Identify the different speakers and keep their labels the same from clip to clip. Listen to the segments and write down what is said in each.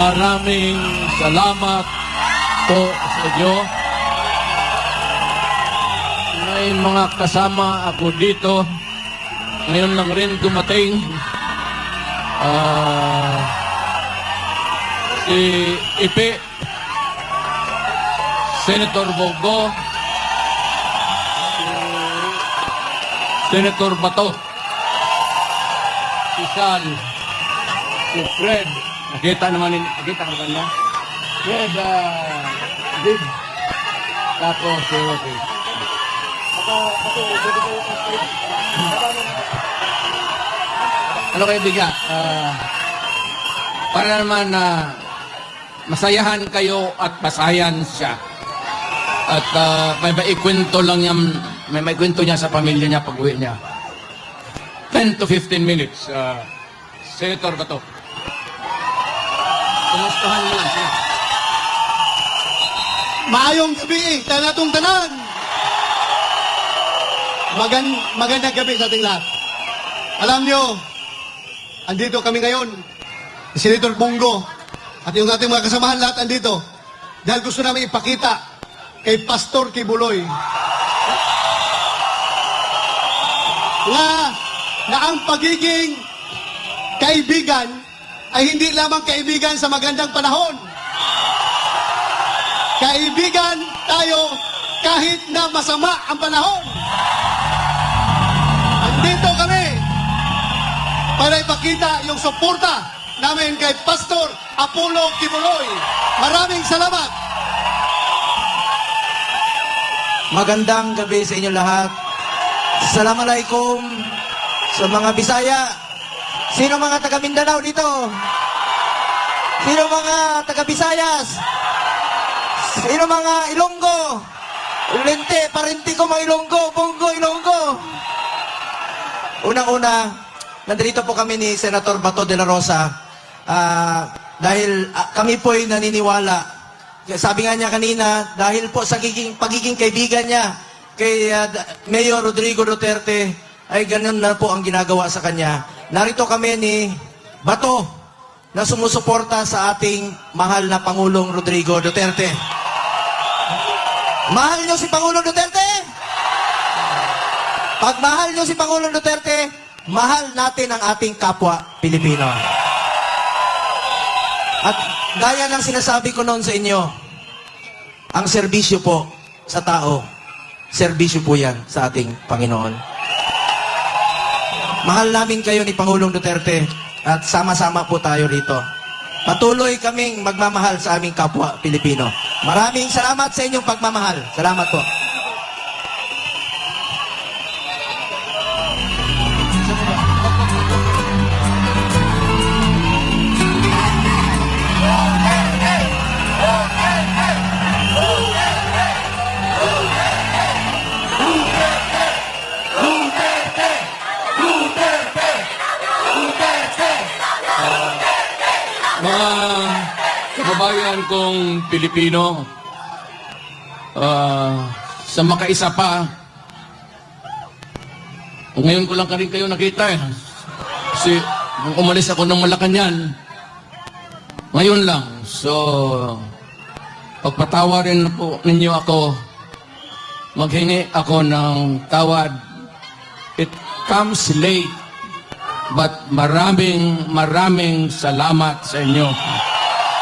Speaker 1: Maraming salamat po sa inyo. May mga kasama ako dito. Ngayon lang rin dumating. Si Ipe, Senator Bogo, Senator Bato, si Sal, si Fred. Nakita naman, nakita ka ba? Fred, Dib. Tapos, okay. Ano kayo bigyan? Para naman masayahan kayo at masayan siya. At may maikwento lang niya, may maikwento niya sa pamilya niya pag uwi niya. 10 to 15 minutes. Senator Bato. Kumustahan mo lang siya.
Speaker 2: Maayong gabi, tanatong tanan. Magandang gabi sa ating lahat. Alam nyo, andito kami ngayon, si Senator Bongo, at yung ating mga kasamahan lahat andito, dahil gusto namin ipakita kay Pastor Kibuloy na ang pagiging kaibigan ay hindi lamang kaibigan sa magandang panahon. Kaibigan tayo kahit na masama ang panahon. Andito kami para ipakita yung suporta namin kay Pastor Apollo Kibuloy. Maraming salamat.
Speaker 3: Magandang gabi sa inyo lahat. Assalamualaikum sa mga Bisaya. Sino mga taga Mindanao dito? Sino mga taga Visayas? Sino mga Ilonggo? Ulente, parenti ko mga Ilonggo, Bongo, Ilonggo. Unang-una, nandito po kami ni Senator Bato de la Rosa dahil kami po'y naniniwala. Sabi nga niya kanina, dahil po sa pagiging kaibigan niya kay Mayor Rodrigo Duterte, ay ganun na po ang ginagawa sa kanya. Narito kami ni Bato na sumusuporta sa ating mahal na Pangulong Rodrigo Duterte. Mahal niyo si Pangulong Duterte? Pag mahal niyo si Pangulong Duterte, mahal natin ang ating kapwa Pilipino. At gaya ng sinasabi ko noon sa inyo, ang serbisyo po sa tao, serbisyo po yan sa ating Panginoon. Mahal namin kayo ni Pangulong Duterte at sama-sama po tayo rito. Patuloy kaming magmamahal sa aming kapwa Pilipino. Maraming salamat sa inyong pagmamahal. Salamat po.
Speaker 1: Mga kababayan kong Pilipino, sa makaisa pa, ngayon ko lang rin kayo nakita kasi nung umalis ako ng Malacanang, ngayon lang. So, pagpatawarin po ninyo ako, maghingi ako ng tawad. It comes late. But maraming salamat sa inyo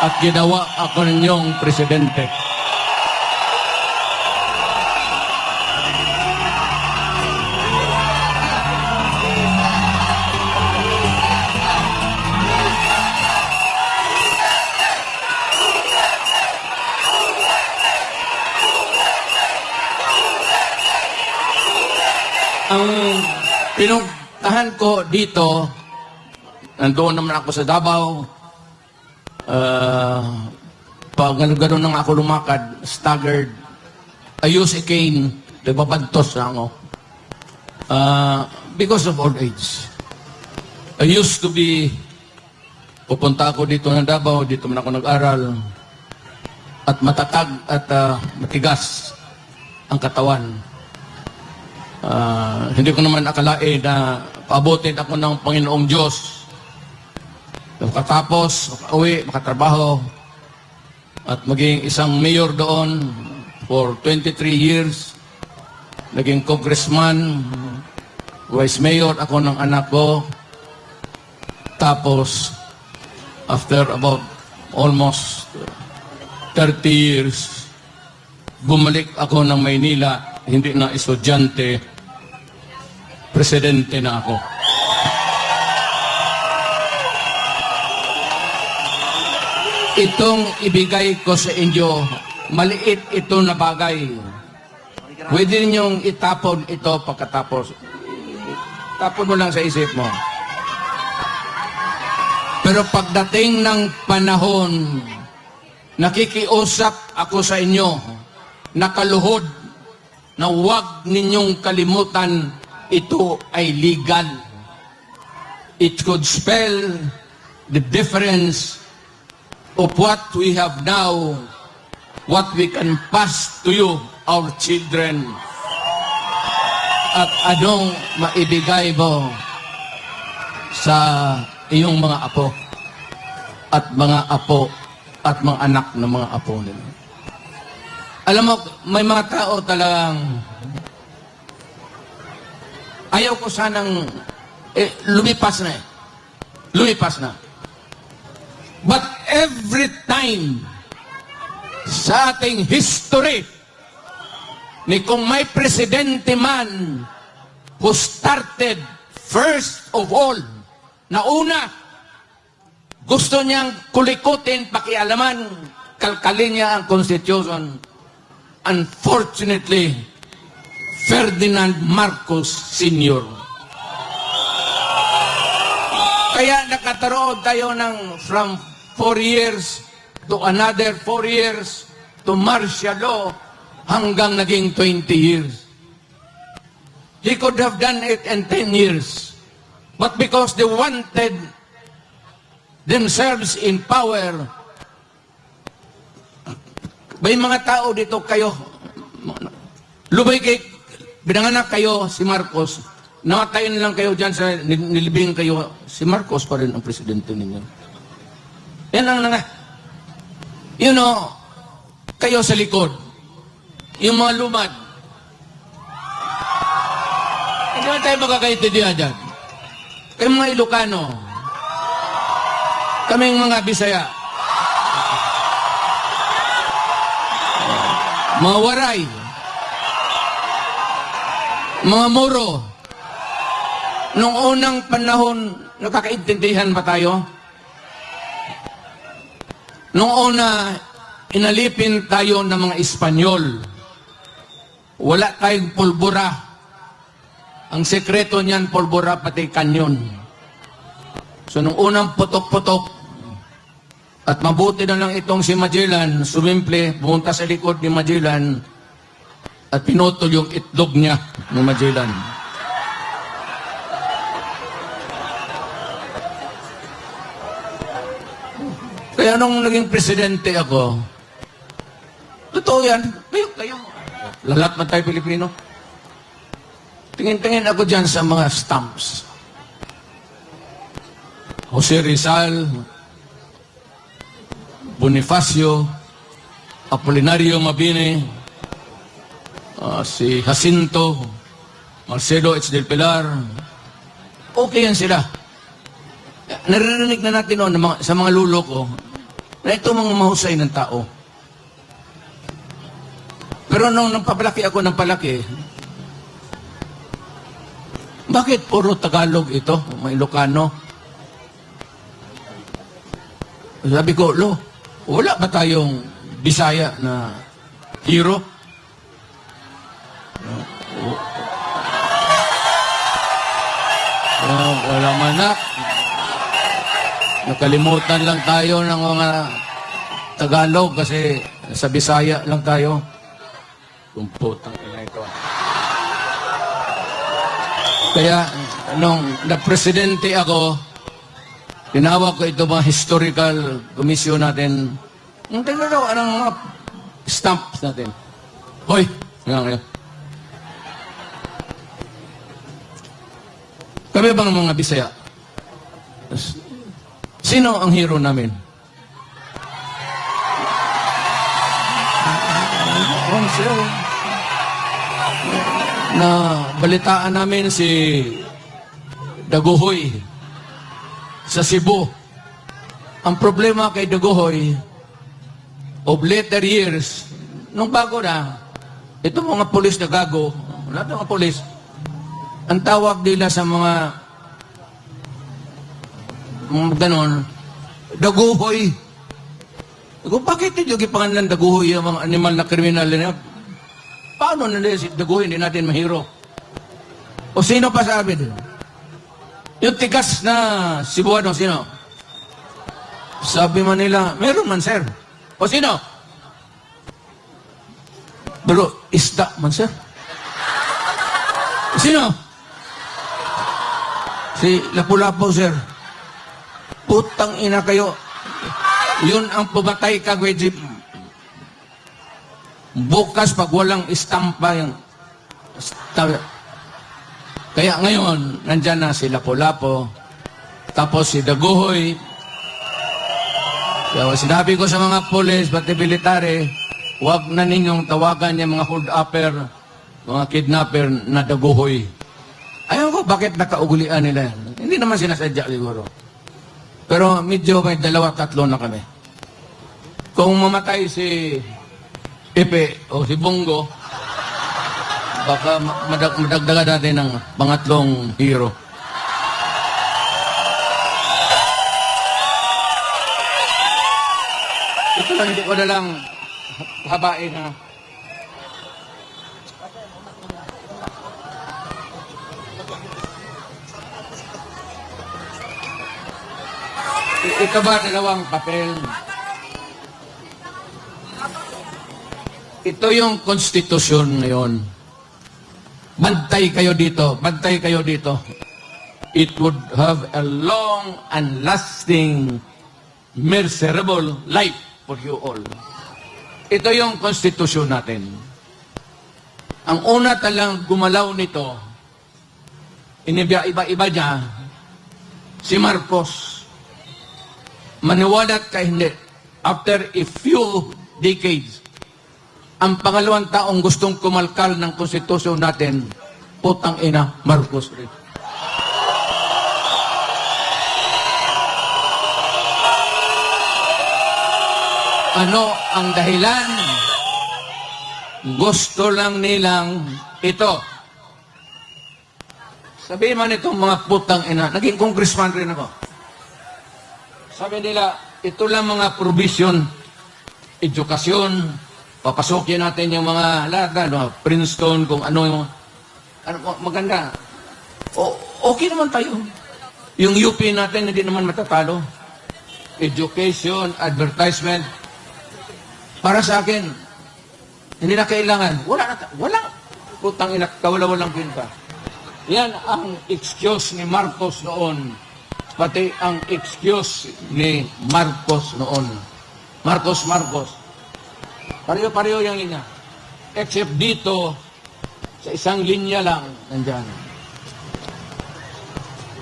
Speaker 1: at ginawa ako ninyong presidente. Ang pinuntahan ko dito, nandoon naman ako sa Davao. Pag gano'n nang ako lumakad, staggered, I use a cane, nagbabagtos na ako. Because of old age. I used to be, pupunta ako dito ng Davao, dito man ako nag-aral, at matatag at matigas ang katawan. Hindi ko naman akalain na paabutin ako ng Panginoong Diyos Makatapos, makauwi, makatrabaho, at maging isang mayor doon for 23 years. Naging congressman, vice mayor ako ng anak ko. Tapos, after about almost 30 years, bumalik ako ng Maynila, hindi na estudyante, presidente na ako. Itong ibigay ko sa inyo, maliit ito na bagay. Pwede ninyong itapon ito pagkatapos. Tapon mo lang sa isip mo. Pero pagdating ng panahon, nakikiusap ako sa inyo, nakaluhod, na huwag ninyong kalimutan, ito ay legal. It could spell the difference of what we have now, what we can pass to you, our children. At anong maibigay mo sa iyong mga apo at mga apo at mga anak ng mga apo nila. Alam mo, may mga tao talagang ayaw ko sanang lumipas na lumipas na. But every time sa ating history ni kung may presidente man who started first of all, na una, gusto niyang kulikutin, pakialaman, kalkalin niya ang Constitution. Unfortunately, Ferdinand Marcos Sr. Kaya nakataroon tayo ng from 4 years to another 4 years to martial law hanggang naging 20 years. He could have done it in 10 years. But because they wanted themselves in power, may mga tao dito kayo, lumay kay, binanganak kayo si Marcos, namatayin lang kayo dyan sa nilibing kayo, si Marcos pa rin ang presidente ninyo. Yan lang na nga. You know, kayo sa likod, yung mga lumad, hindi naman tayo magkakaintindihan dyan. Kayong mga Ilocano, kaming mga Bisaya, mga Waray, mga Moro, nung unang panahon, nakakaintindihan ba tayo? Nung una, inalipin tayo ng mga Espanyol. Wala tayong pulbura. Ang sekreto niyan, pulbura pati kanyon. So, nung unang putok-putok, at mabuti na lang itong si Magellan, sumimple, pumunta sa likod ni Magellan, at pinutol yung itlog niya ng Magellan. Kaya nung naging presidente ako, totoo yan, kayo, lahat man tayo Pilipino. Tingin-tingin ako dyan sa mga stamps. Jose Rizal, Bonifacio, Apolinario Mabini, si Jacinto, Marcelo H. del Pilar. Okay yan sila. Naririnig na natin noon sa mga lulo ko na ito mga mahusay ng tao. Pero nung nagpapalaki ako ng palaki, bakit puro Tagalog ito, mga Ilocano? Sabi ko, wala ba tayong Bisaya na hero? Wala man na. Nakalimutan lang tayo ng mga Tagalog kasi sa Bisaya lang tayo. Kumputang ina ito. Kaya, nung na-presidente ako, tinawag ko ito mga historical commission natin. Yung tinawag, anong mga stamps natin. Hoy! Ngayon. Kami bang mga Bisaya? Sino ang hero namin? Na balitaan namin si Daguhoy sa Cebu. Ang problema kay Daguhoy, of later years, nung bago na, ito mga pulis na gago, lahat ng mga pulis, ang tawag nila sa mga ganon, Daguhoy. Kung bakit nyo gipangalan Daguhoy yung mga animal na kriminal na paano nila si Daguhoy hindi natin mahiro? O sino pa sabi din? Yung tigas na Cebuano, sino? Sabi man nila, meron man sir. O sino? Pero isda man sir. Sino? Si Lapu-Lapu sir. Putang ina kayo. Yun ang pumatay ka, Gwejip. Bukas pag walang istampa yung kaya ngayon, nandyan na si Lapu-Lapu, tapos si Daguhoy. Kaya sinabi ko sa mga polis, pati military, huwag na ninyong tawagan yung mga hold-upper, mga kidnapper na Daguhoy. Ayaw ko, bakit nakaugulian nila yan? Hindi naman sinasadya siguro. Pero medyo may 2-3 na kami. Kung mamatay si Pepe o si Bongo, baka madagdagan natin ng pangatlong hero. Ito lang, hindi ko na lang habain ha. Ito ba dalawang papel? Ito yung konstitusyon ngayon. Bantay kayo dito. Bantay kayo dito. It would have a long and lasting, miserable life for you all. Ito yung konstitusyon natin. Ang una talang gumalaw nito, iba-iba niya, si Marcos. Maniwalat ka hindi. After a few decades, ang pangalawang taong gustong kumalkal ng konstitusyon natin, putang ina, Marcos rin. Ano ang dahilan? Gusto lang nilang ito. Sabihin man itong mga putang ina, naging congressman rin ako. Sabi nila, ito lang mga provision, edukasyon, papasokin natin yung mga lahat, Princeton, kung ano yung maganda. Okay naman tayo. Yung UP natin, hindi naman matatalo. Education, advertisement. Para sa akin, hindi na kailangan. Walang putang ina, walang kwenta. Yan ang excuse ni Marcos noon. Pati ang excuse ni Marcos noon. Marcos. Pareho-pareho yung linya. Except dito, sa isang linya lang, nandyan.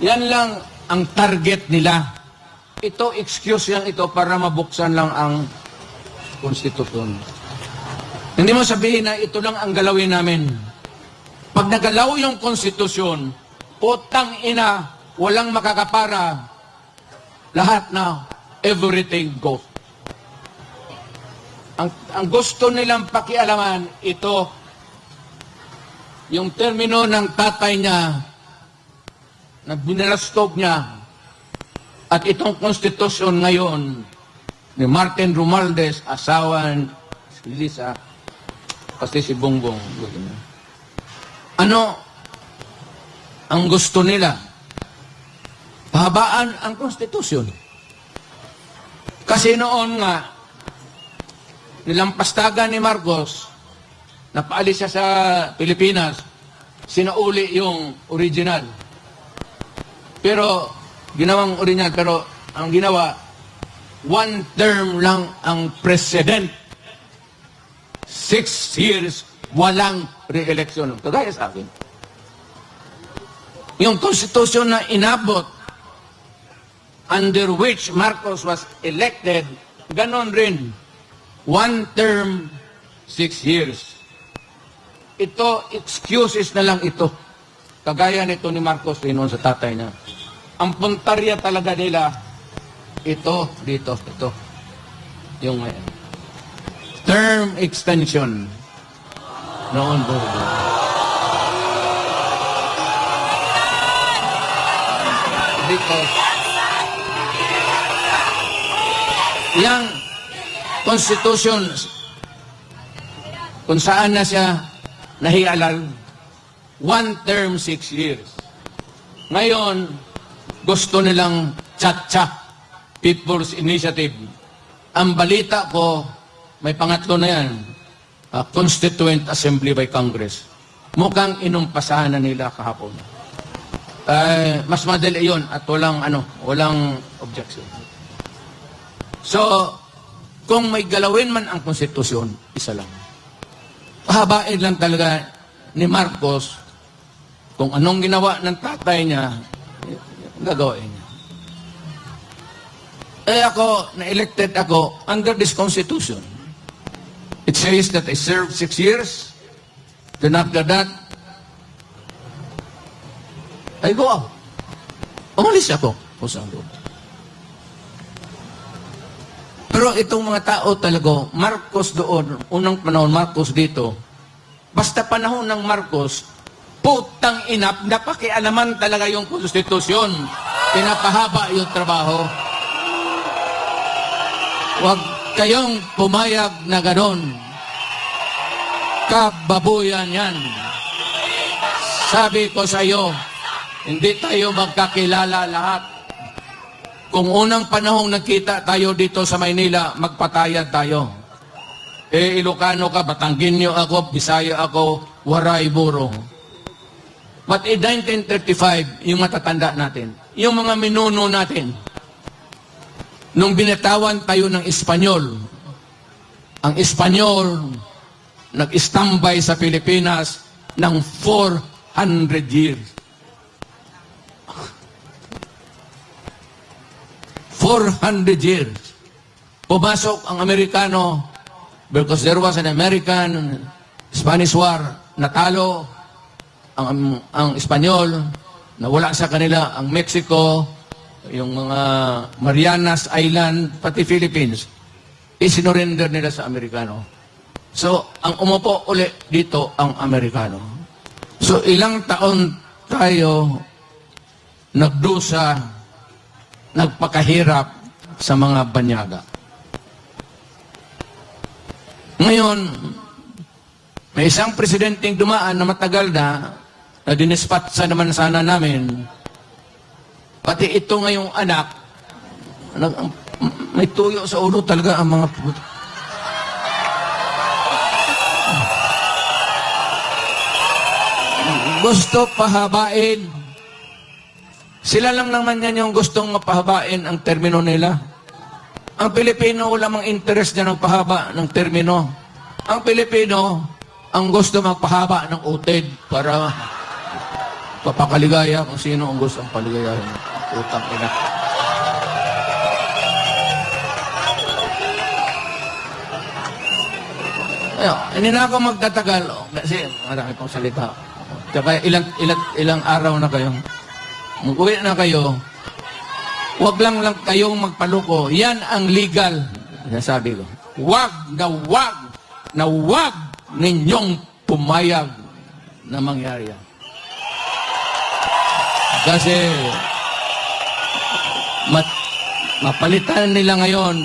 Speaker 1: Yan lang ang target nila. Ito, excuse lang ito para mabuksan lang ang konstitusyon. Hindi mo sabihin na ito lang ang galawin namin. Pag nagalaw yung konstitusyon, putang ina, walang makakapara, lahat na, everything goes. Ang gusto nilang pakialaman, ito, yung termino ng tatay niya, na binalastog niya, at itong konstitusyon ngayon, ni Martin Romualdez, asawa si Lisa, pati si Bongbong. Ano ang gusto nila? Pahabaan ang konstitusyon. Kasi noon nga, nilampastagan ni Marcos, napaalis siya sa Pilipinas, sinauli yung original. Pero, ginawang original, pero ang ginawa, one term lang ang president. 6 years, walang re-election. Kagaya sa akin. Yung konstitusyon na inabot under which Marcos was elected, ganon rin. 1 term, 6 years. Ito, excuses na lang ito. Kagaya nito ni Marcos noon sa tatay niya. Ang puntarya talaga nila, ito, dito, ito. Yung term extension. Noon po. Because yang Constitution kung saan na siya nahialal 1 term 6 years. Ngayon, gusto nilang Cha-Cha, People's Initiative. Ang balita ko, may pangatlo na yan, Constituent Assembly by Congress. Mukhang inumpasahan na nila kahapon. Mas madali yun at walang objection. So, kung may galawin man ang konstitusyon, isa lang. Pahabain lang talaga ni Marcos kung anong ginawa ng tatay niya, gagawin niya. Na-elected ako under this constitution. It says that I served 6 years. Then after that, I go out. Umalis ako. Pero itong mga tao talaga, Marcos doon, unang panahon, Marcos dito, basta panahon ng Marcos, putang ina, napakialaman talaga yung konstitusyon. Pinapahaba yung trabaho. Huwag kayong pumayag na ganon. Kababuyan yan. Sabi ko sa iyo, hindi tayo magkakilala lahat. Kung unang panahong nagkita tayo dito sa Maynila, magpatayad tayo. Ilocano ka, Batanggenyo ako, Bisaya ako, Waray, Buro. But in 1935, yung matatanda natin, yung mga minuno natin, nung binatawan tayo ng Espanyol, ang Espanyol nag-istambay sa Pilipinas ng 400 years. 400 years. Pumasok ang Amerikano because there was an American-Spanish War. Natalo ang Espanyol. Nawala sa kanila ang Mexico, yung mga Marianas Island, pati Philippines. Isinurrender nila sa Amerikano. So, ang umupo uli dito ang Amerikano. So, ilang taon tayo nagdusa, nagpakahirap sa mga banyaga. Ngayon, may isang presidenteng dumaan na matagal na dinispatsa naman sana namin. Pati ito ngayong anak, may tuyo sa ulo talaga ang mga puto. Gusto pahabain. Sila lang naman yan yung gustong mapahabain ang termino nila. Ang Pilipino, wala mang interest na magpahaba ng termino. Ang Pilipino, ang gusto magpahaba ng utid para papakaligaya kung sino ang gusto ang paligayahin. Utang ina. Ayun, hindi na ako magtatagal kasi marami pang salita. Tsaka ilang araw na kayo. Mag-uwi na kayo, huwag lang kayong magpaluko. Yan ang legal. Sabi ko, huwag ninyong pumayag na mangyari yan. Kasi mapalitan nila ngayon,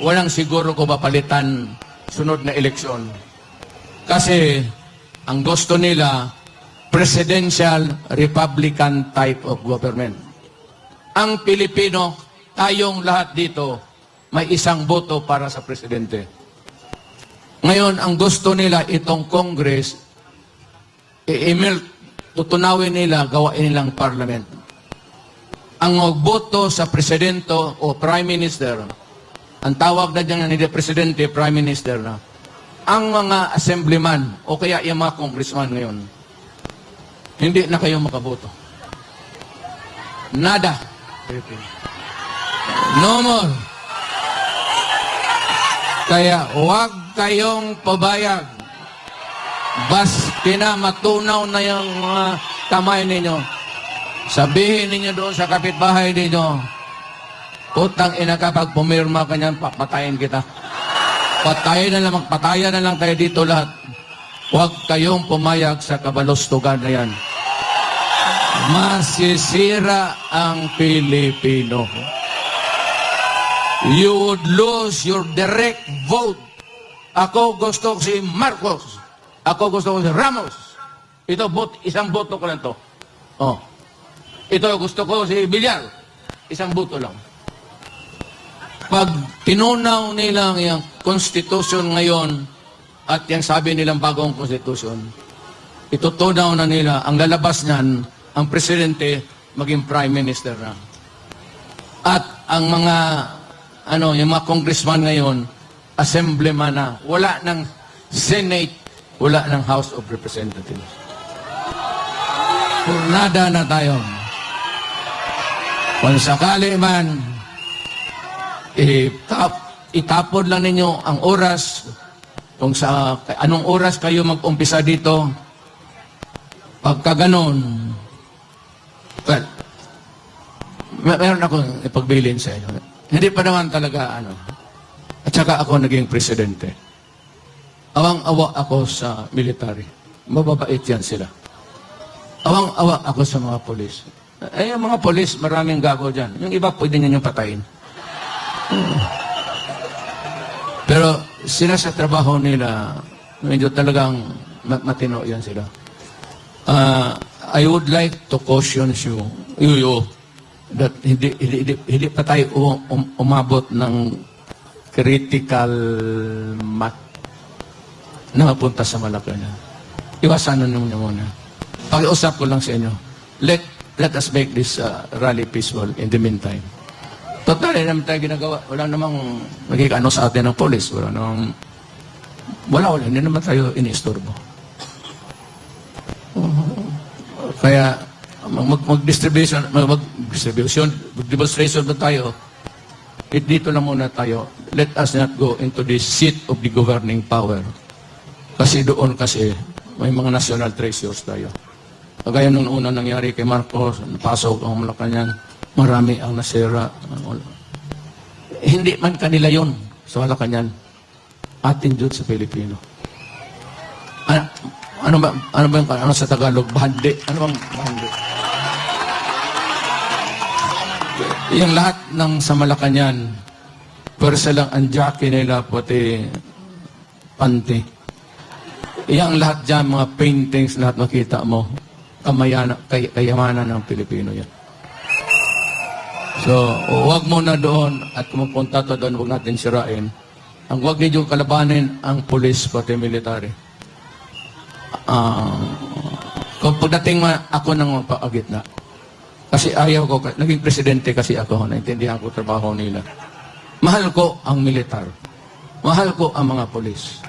Speaker 1: walang siguro ko mapalitan sunod na eleksyon. Kasi ang gusto nila, presidential, republican type of government. Ang Pilipino, tayong lahat dito, may isang boto para sa presidente. Ngayon, ang gusto nila, itong Congress, tutunawin nila, gawain nilang parliament. Ang magboto sa presidente o prime minister, ang tawag na dyan ni presidente, prime minister na, ang mga assemblyman, o kaya yung mga congressman ngayon, hindi na kayo makaboto. Nada. No more. Kaya huwag kayong pabayag. Baski na matunaw na yung mga kamay ninyo. Sabihin ninyo doon sa kapitbahay ninyo, utang ina ka, pag pumirma ka niyan, papatayin kita. Patayin na lang, magpatayan na lang tayo dito lahat. Huwag kayong pumayag sa kabalostugan na yan. Masisira ang Pilipino. You would lose your direct vote. Ako gusto ko si Marcos. Ako gusto ko si Ramos. Ito, isang boto ko lang to. Oh. Ito, gusto ko si Villar. Isang boto lang. Pag tinunaw nilang yung konstitusyon ngayon at yung sabi nilang bagong konstitusyon, itutunaw na nila, ang lalabas niyan, ang presidente maging prime minister na. At ang mga yung mga congressman ngayon, assemblyman na, wala ng Senate, wala ng House of Representatives. Nada na tayo. Kung sakali man, itapon lang ninyo ang oras, kung sa anong oras kayo mag-umpisa dito, pagka ganon, well, meron akong ipagbilin sa inyo. Hindi pa naman talaga At saka ako naging presidente. Awang-awa ako sa military. Mababait yan sila. Awang-awa ako sa mga polis. Yung mga polis, maraming gago dyan. Yung iba, pwede niyo patayin. Pero sila sa trabaho nila, medyo talagang matino yan sila. I would like to caution you that hindi pa tayo umabot ng critical math na mapunta sa Malacanang. Iwasanan naman muna. Pakiusap ko lang sa inyo. Let us make this rally peaceful in the meantime. Total, naman tayo ginagawa. Wala namang nagkikano sa atin ng polis. Wala. Hindi naman tayo iniistorbo. Kaya, mag-demonstration ba tayo? Dito lang muna tayo. Let us not go into the seat of the governing power. Kasi doon may mga national treasures tayo. Kagaya nung una nangyari kay Marcos, napasok ang Malacanang, marami ang nasira. Hindi man kanila yon sa Malacanang. Atin dyan sa Pilipino. Ano ba sa Tagalog? Bahandi. Ano bang bahandi? Yung lahat ng sa Malacanang, pwersa lang ang jockey nila, pati panty. Yang lahat dyan, mga paintings, lahat makita mo, kayamanan ng Pilipino yan. So, huwag mo na doon at kumupunta to doon, huwag natin sirain. Ang huwag niyo kalabanin ang pulis pati military. Kung pagdating ako ng paagitna, kasi ayaw ko, naging presidente kasi ako, naintindihan ko trabaho nila. Mahal ko ang militar. Mahal ko ang mga pulis.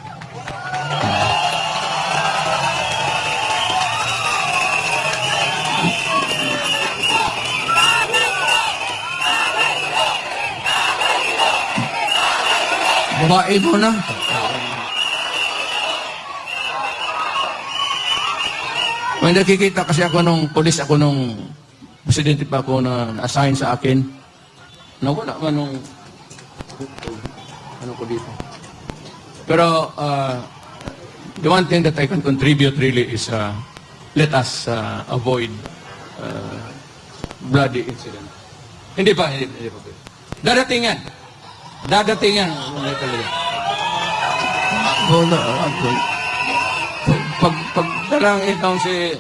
Speaker 1: Babae mo na. May nakikita kasi ako nung pulis, ako nung presidente pa ako na na-assign sa akin. Nawala man nung ko dito. Pero the one thing that I can contribute really is let us avoid bloody incident. Hindi pa. Dadating yan. Pagdalang itong si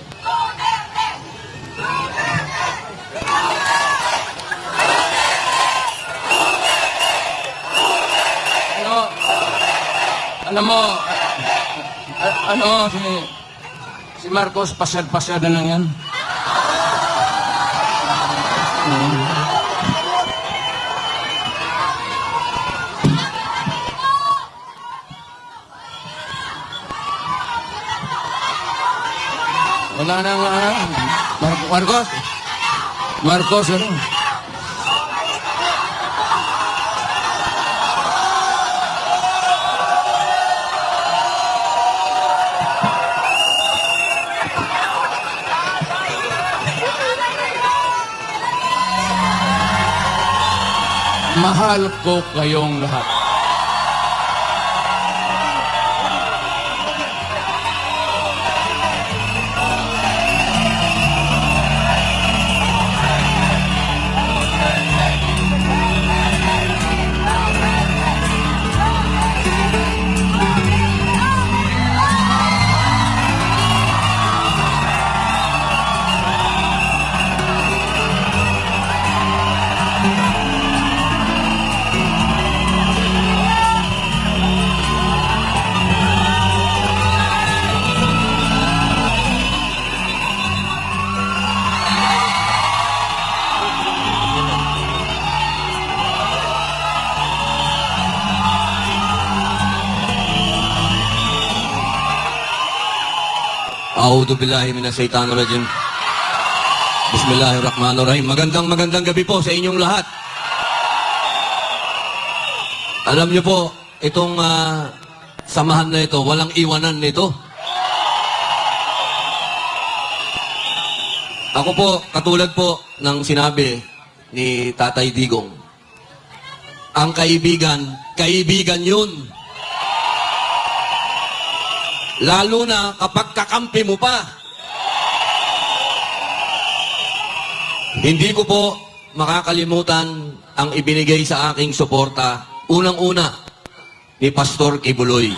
Speaker 1: alam mo si Marcos pasyal-pasyal na lang yan. Wala na nga. Marcos, ano? Mahal ko kayong lahat.
Speaker 4: A'udhu billahi minash shaitanir rajim. Bismillahirrahmanirrahim. Magandang gabi po sa inyong lahat. Alam niyo po, itong samahan na ito, walang iwanan nito. Ako po, katulad po ng sinabi ni Tatay Digong, ang kaibigan, kaibigan yun. Lalo na kapag kakampi mo pa. Hindi ko po makakalimutan ang ibinigay sa aking suporta, unang-una, ni Pastor Kibuloy.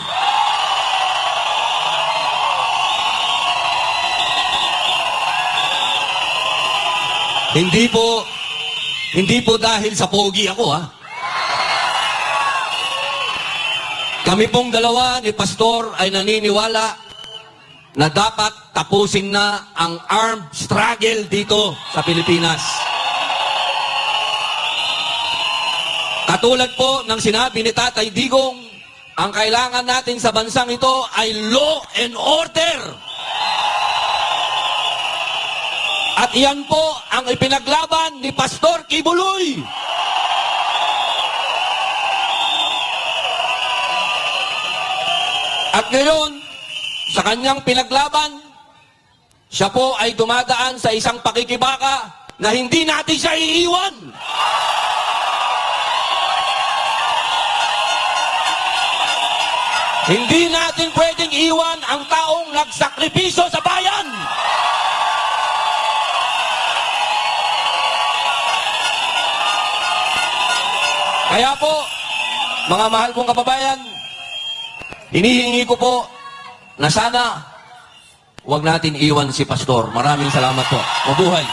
Speaker 4: Hindi po dahil sa pogi ako, ha. Kami pong dalawa ni Pastor ay naniniwala na dapat tapusin na ang armed struggle dito sa Pilipinas. Katulad po ng sinabi ni Tatay Digong, ang kailangan natin sa bansang ito ay law and order. At iyan po ang ipinaglaban ni Pastor Kibuloy. At ngayon, sa kanyang pinaglaban, siya po ay dumadaan sa isang pakikibaka na hindi natin siya iiwan. Hindi natin pwedeng iwan ang taong nagsakripisyo sa bayan. Kaya po, mga mahal kong kababayan, hinihingi ko po na sana huwag natin iwan si Pastor. Maraming salamat po. Mabuhay.